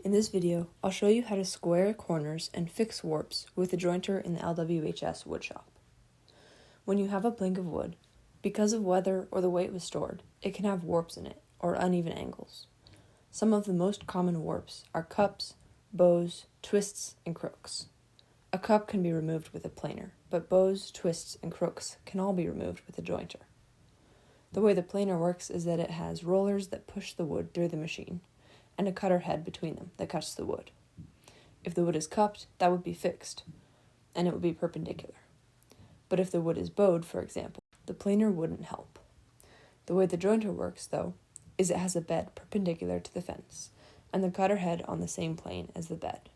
In this video, I'll show you how to square corners and fix warps with a jointer in the LWHS woodshop. When you have a plank of wood, because of weather or the way it was stored, it can have warps in it, or uneven angles. Some of the most common warps are cups, bows, twists, and crooks. A cup can be removed with a planer, but bows, twists, and crooks can all be removed with a jointer. The way the planer works is that it has rollers that push the wood through the machine, and a cutter head between them that cuts the wood. If the wood is cupped, that would be fixed, and it would be perpendicular. But if the wood is bowed, for example, the planer wouldn't help. The way the jointer works, though, is it has a bed perpendicular to the fence, and the cutter head on the same plane as the bed.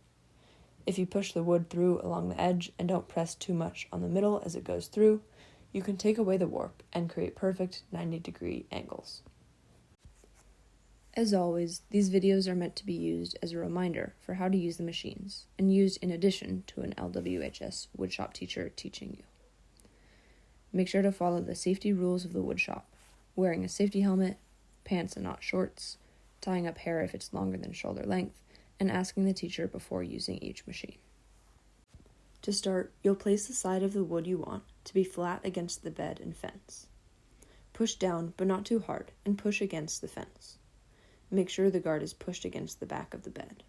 If you push the wood through along the edge and don't press too much on the middle as it goes through, you can take away the warp and create perfect 90-degree angles. As always, these videos are meant to be used as a reminder for how to use the machines, and used in addition to an LWHS woodshop teacher teaching you. Make sure to follow the safety rules of the woodshop, wearing a safety helmet, pants and not shorts, tying up hair if it's longer than shoulder length, and asking the teacher before using each machine. To start, you'll place the side of the wood you want to be flat against the bed and fence. Push down, but not too hard, and push against the fence. Make sure the guard is pushed against the back of the bed.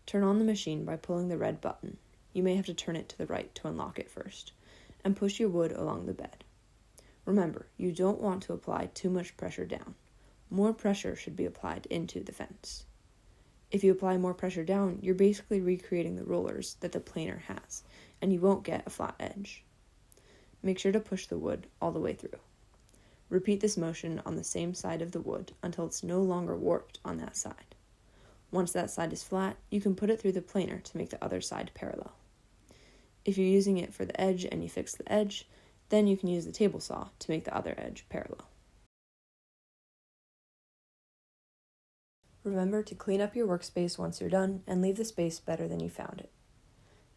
Turn on the machine by pulling the red button. You may have to turn it to the right to unlock it first, and push your wood along the bed. Remember, you don't want to apply too much pressure down. More pressure should be applied into the fence. If you apply more pressure down, you're basically recreating the rollers that the planer has, and you won't get a flat edge. Make sure to push the wood all the way through. Repeat this motion on the same side of the wood until it's no longer warped on that side. Once that side is flat, you can put it through the planer to make the other side parallel. If you're using it for the edge and you fix the edge, then you can use the table saw to make the other edge parallel. Remember to clean up your workspace once you're done and leave the space better than you found it.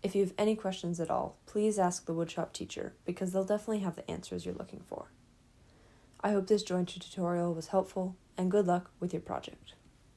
If you have any questions at all, please ask the woodshop teacher because they'll definitely have the answers you're looking for. I hope this jointer tutorial was helpful, and good luck with your project.